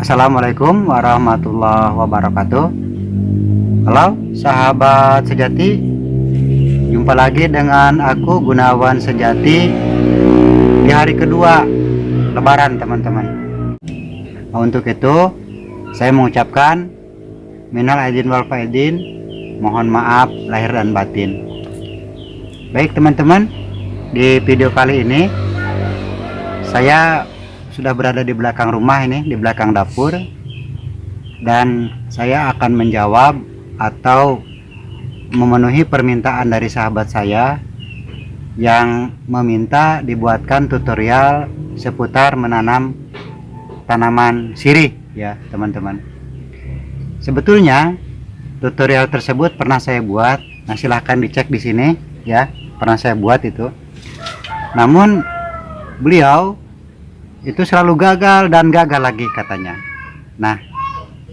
Assalamualaikum warahmatullahi wabarakatuh. Halo sahabat sejati, jumpa lagi dengan aku Gunawan Sejati di hari kedua Lebaran teman-teman. Untuk itu saya mengucapkan minal aidin wal faidin, mohon maaf lahir dan batin. Baik teman-teman, di video kali ini saya sudah berada di belakang rumah ini, di belakang dapur, dan saya akan menjawab atau memenuhi permintaan dari sahabat saya yang meminta dibuatkan tutorial seputar menanam tanaman sirih ya teman-teman. Sebetulnya tutorial tersebut pernah saya buat, nah silahkan dicek di sini ya, pernah saya buat itu. Namun beliau itu selalu gagal dan gagal lagi katanya. Nah,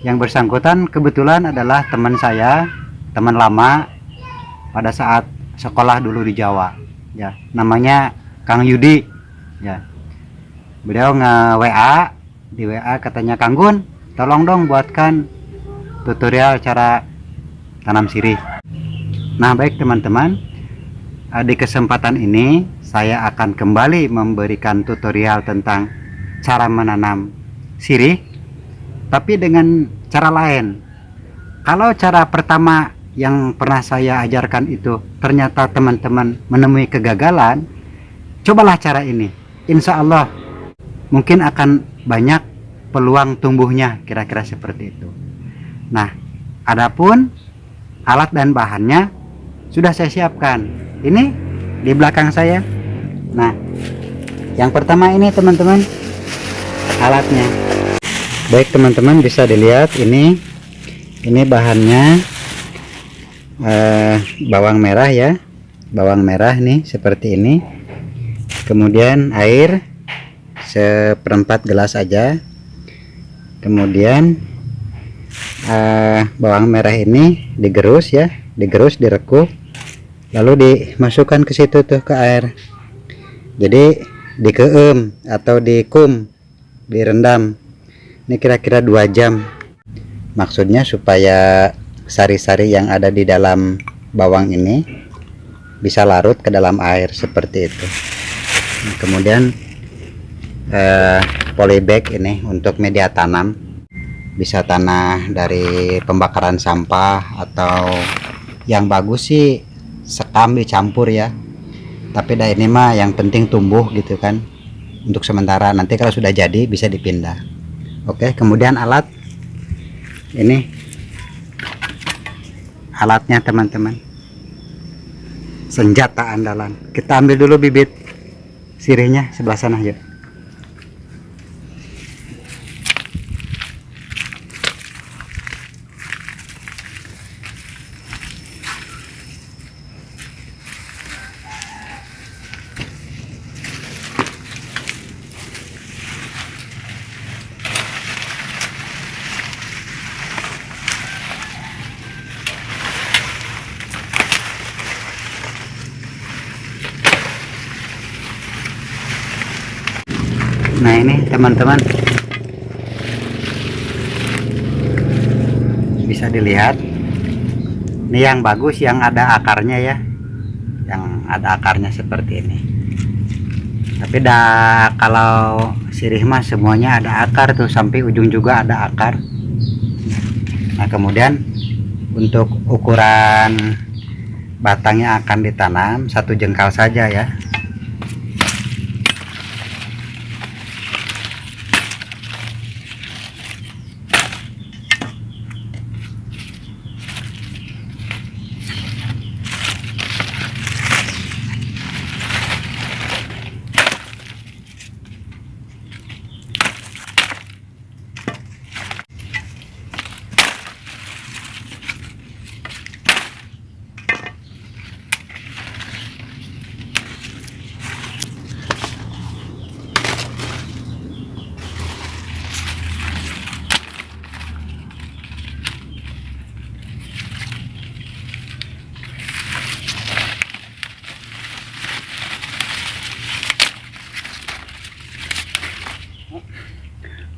yang bersangkutan kebetulan adalah teman saya, teman lama pada saat sekolah dulu di Jawa ya, namanya Kang Yudi ya. Beliau nge-WA, di WA katanya, "Kang Gun, tolong dong buatkan tutorial cara tanam sirih." Nah, baik teman-teman, di kesempatan ini saya akan kembali memberikan tutorial tentang cara menanam sirih, tapi dengan cara lain. Kalau cara pertama yang pernah saya ajarkan itu ternyata teman-teman menemui kegagalan, cobalah cara ini. Insya Allah mungkin akan banyak peluang tumbuhnya, kira-kira seperti itu. Nah, adapun alat dan bahannya sudah saya siapkan. Ini di belakang saya. Nah, yang pertama ini teman-teman alatnya. Baik teman-teman, bisa dilihat ini bahannya bawang merah ya, bawang merah nih seperti ini. Kemudian air seperempat gelas aja. Kemudian bawang merah ini digerus ya, digerus, direkup, lalu dimasukkan ke situ tuh ke air. Jadi dikeum atau dikum, direndam. Ini kira-kira 2 jam. Maksudnya supaya sari-sari yang ada di dalam bawang ini bisa larut ke dalam air seperti itu. Nah, kemudian polybag ini untuk media tanam, bisa tanah dari pembakaran sampah atau yang bagus sih sekam dicampur ya. Tapi dah ini mah yang penting tumbuh gitu kan. Untuk sementara, nanti kalau sudah jadi bisa dipindah. Oke, kemudian alat ini, alatnya teman-teman, senjata andalan. Kita ambil dulu bibit sirihnya sebelah sana yuk. Nah ini teman-teman, bisa dilihat ini yang bagus, yang ada akarnya ya, yang ada akarnya seperti ini. Tapi kalau sirih mah semuanya ada akar tuh, sampai ujung juga ada akar. Nah kemudian untuk ukuran batangnya akan ditanam 1 jengkal saja ya.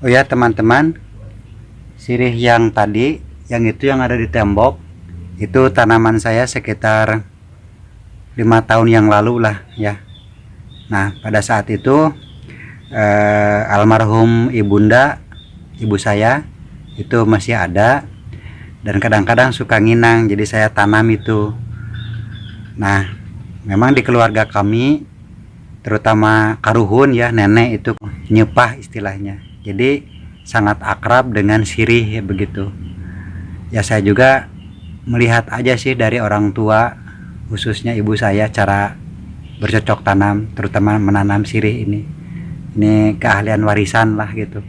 Oh ya teman-teman, Sirih yang tadi, yang itu yang ada di tembok, itu tanaman saya sekitar 5 tahun yang lalu lah ya. Nah pada saat itu almarhum ibunda, ibu saya itu masih ada, dan kadang-kadang suka nginang, jadi saya tanam itu. Nah memang di keluarga kami, terutama karuhun ya, nenek itu nyepah istilahnya, jadi sangat akrab dengan sirih ya, begitu ya. Saya juga melihat aja sih dari orang tua, khususnya ibu saya, cara bercocok tanam, terutama menanam sirih ini keahlian warisan lah gitu.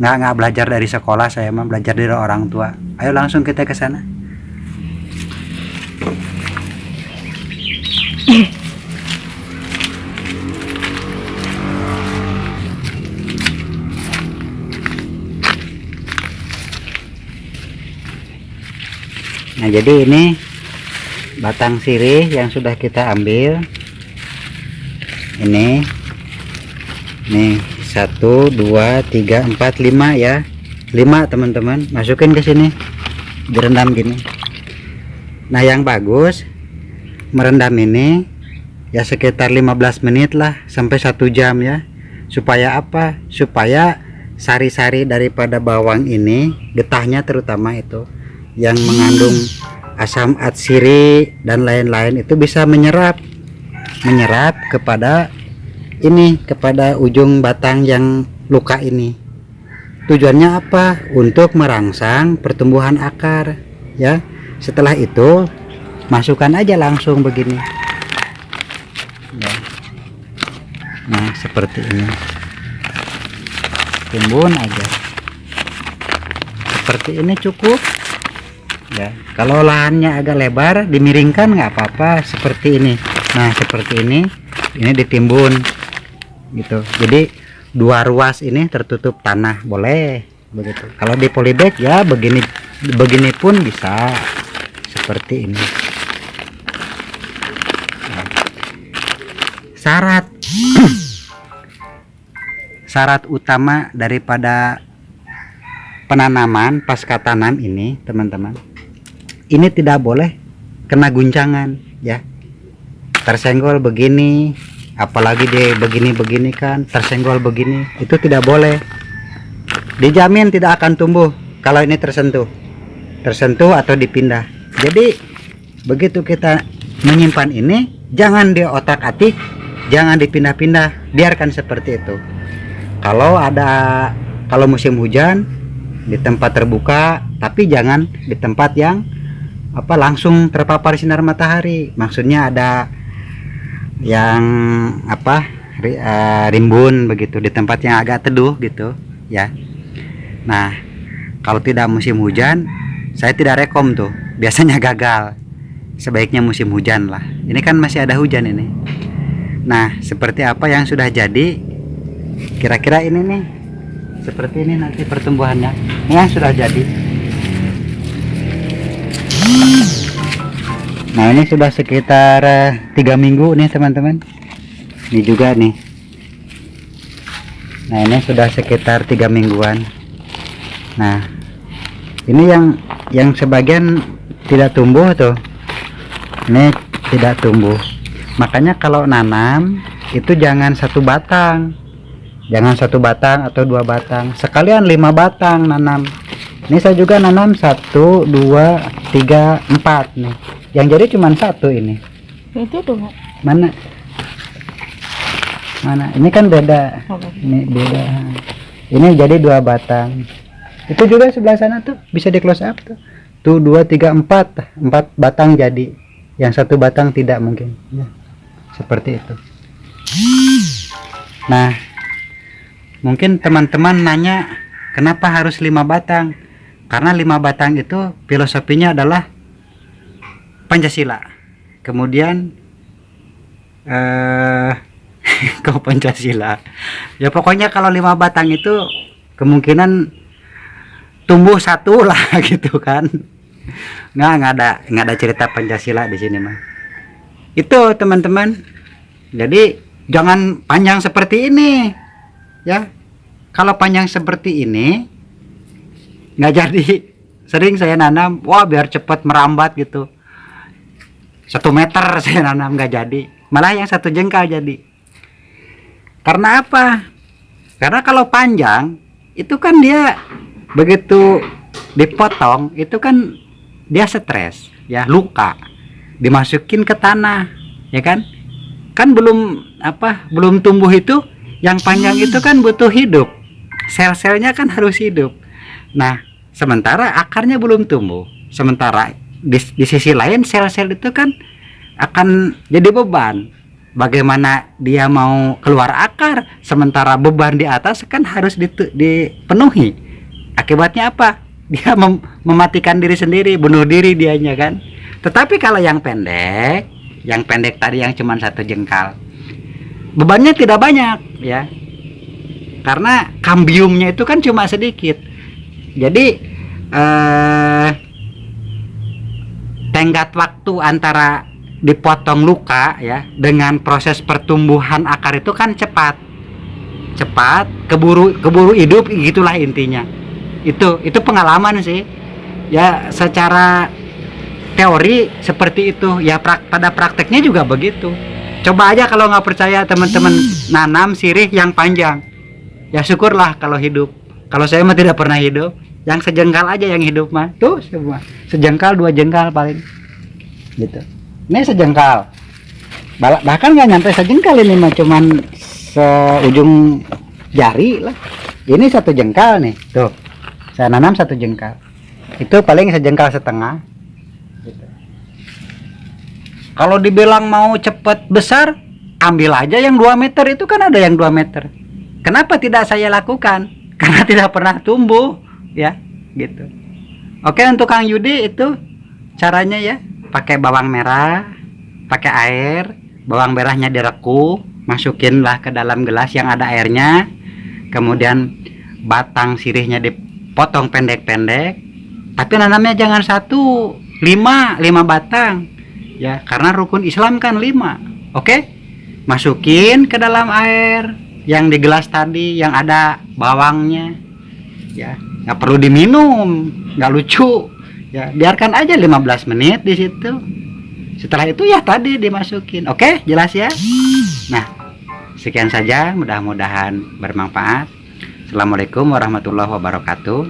Nggak belajar dari sekolah, saya mah belajar dari orang tua. Ayo langsung kita ke sana. Nah jadi ini batang sirih yang sudah kita ambil. Ini 1 2 3 4 5 ya, 5 teman-teman, masukin ke sini, direndam gini. Nah yang bagus merendam ini ya sekitar 15 menit lah sampai 1 jam ya. Supaya apa? Supaya sari-sari daripada bawang ini, getahnya terutama itu yang mengandung asam atsiri dan lain-lain, itu bisa menyerap kepada kepada ujung batang yang luka ini. Tujuannya apa? Untuk merangsang pertumbuhan akar ya. Setelah itu masukkan aja langsung begini ya. Nah seperti ini, timbun aja seperti ini cukup ya. Kalau lahannya agak lebar, dimiringkan nggak apa-apa seperti ini. Nah seperti ini ditimbun gitu, jadi 2 ruas ini tertutup tanah, boleh begitu. Kalau di polybag ya begini pun bisa seperti ini. Nah, syarat utama daripada penanaman pasca tanam ini teman-teman, ini tidak boleh kena guncangan ya. Tersenggol begini, apalagi di begini kan tersenggol begini, itu tidak boleh. Dijamin tidak akan tumbuh kalau ini tersentuh atau dipindah. Jadi begitu kita menyimpan ini, jangan diotak-atik, jangan dipindah-pindah, biarkan seperti itu. Kalau musim hujan di tempat terbuka, tapi jangan di tempat yang langsung terpapar sinar matahari. Maksudnya ada yang rimbun begitu, di tempat yang agak teduh gitu ya. Nah kalau tidak musim hujan, saya tidak rekom tuh, biasanya gagal. Sebaiknya musim hujan lah, ini kan masih ada hujan ini. Nah seperti apa yang sudah jadi, kira-kira ini nih, seperti ini nanti pertumbuhannya. Ini yang sudah jadi. Nah ini sudah sekitar 3 minggu nih teman-teman. Ini juga nih. Nah ini sudah sekitar 3 mingguan. Nah ini yang sebagian tidak tumbuh tuh, ini tidak tumbuh. Makanya kalau nanam itu jangan 1 batang, jangan 1 batang atau 2 batang, sekalian 5 batang nanam. Ini saya juga nanam 1 2 3 4 nih. Yang jadi cuma 1 ini. Itu tuh mana ini kan beda. Ini beda. Ini jadi 2 batang. Itu juga sebelah sana tuh bisa di close up tuh. Tuh 2 3 4 batang jadi. Yang 1 batang tidak mungkin ya. Seperti itu. Nah mungkin teman-teman nanya kenapa harus 5 batang. Karena 5 batang itu filosofinya adalah Pancasila. Kemudian kau Pancasila ya, pokoknya kalau 5 batang itu kemungkinan tumbuh 1 lah gitu kan. nggak ada cerita Pancasila di sini mah. Itu teman-teman, jadi jangan panjang seperti ini ya. Kalau panjang seperti ini nggak jadi. Sering saya nanam, wah biar cepat merambat gitu, 1 meter saya nanam nggak jadi, malah yang 1 jengkal jadi. Karena apa? Karena kalau panjang itu kan dia begitu dipotong itu kan dia stres ya, luka, dimasukin ke tanah ya kan. Kan belum tumbuh itu, yang panjang itu kan butuh hidup, sel-selnya kan harus hidup. Nah sementara akarnya belum tumbuh, sementara di sisi lain sel-sel itu kan akan jadi beban. Bagaimana dia mau keluar akar sementara beban di atas kan harus dipenuhi. Akibatnya apa? Dia mematikan diri sendiri, bunuh diri dianya kan. Tetapi kalau yang pendek tadi yang cuma 1 jengkal, bebannya tidak banyak ya, karena kambiumnya itu kan cuma sedikit. Jadi tenggat waktu antara dipotong luka ya dengan proses pertumbuhan akar itu kan cepat, keburu hidup, gitulah intinya. Itu pengalaman sih ya, secara teori seperti itu ya, pada prakteknya juga begitu. Coba aja kalau nggak percaya teman-teman nanam sirih yang panjang, ya syukurlah kalau hidup. Kalau saya mah tidak pernah hidup, yang 1 jengkal aja yang hidup mah, tuh semua 1 jengkal 2 jengkal paling gitu. Ini 1 jengkal, bahkan nggak nyampe 1 jengkal, ini mah cuman seujung jari lah. Ini 1 jengkal nih, tuh saya nanam 1 jengkal, itu paling 1,5 jengkal gitu. Kalau dibilang mau cepet besar, ambil aja yang 2 meter, itu kan ada yang 2 meter. Kenapa tidak saya lakukan? Karena tidak pernah tumbuh ya gitu. Oke, untuk Kang Yudi itu caranya ya, pakai bawang merah, pakai air, bawang merahnya direkuk, masukinlah ke dalam gelas yang ada airnya, kemudian batang sirihnya dipotong pendek-pendek, tapi nanamnya jangan 5 batang ya, karena rukun Islam kan 5. Oke, masukin ke dalam air yang di gelas tadi yang ada bawangnya ya, nggak perlu diminum, nggak lucu ya, biarkan aja 15 menit di situ. Setelah itu ya tadi dimasukin. Oke, jelas ya. Nah, sekian saja, mudah-mudahan bermanfaat. Assalamualaikum warahmatullahi wabarakatuh.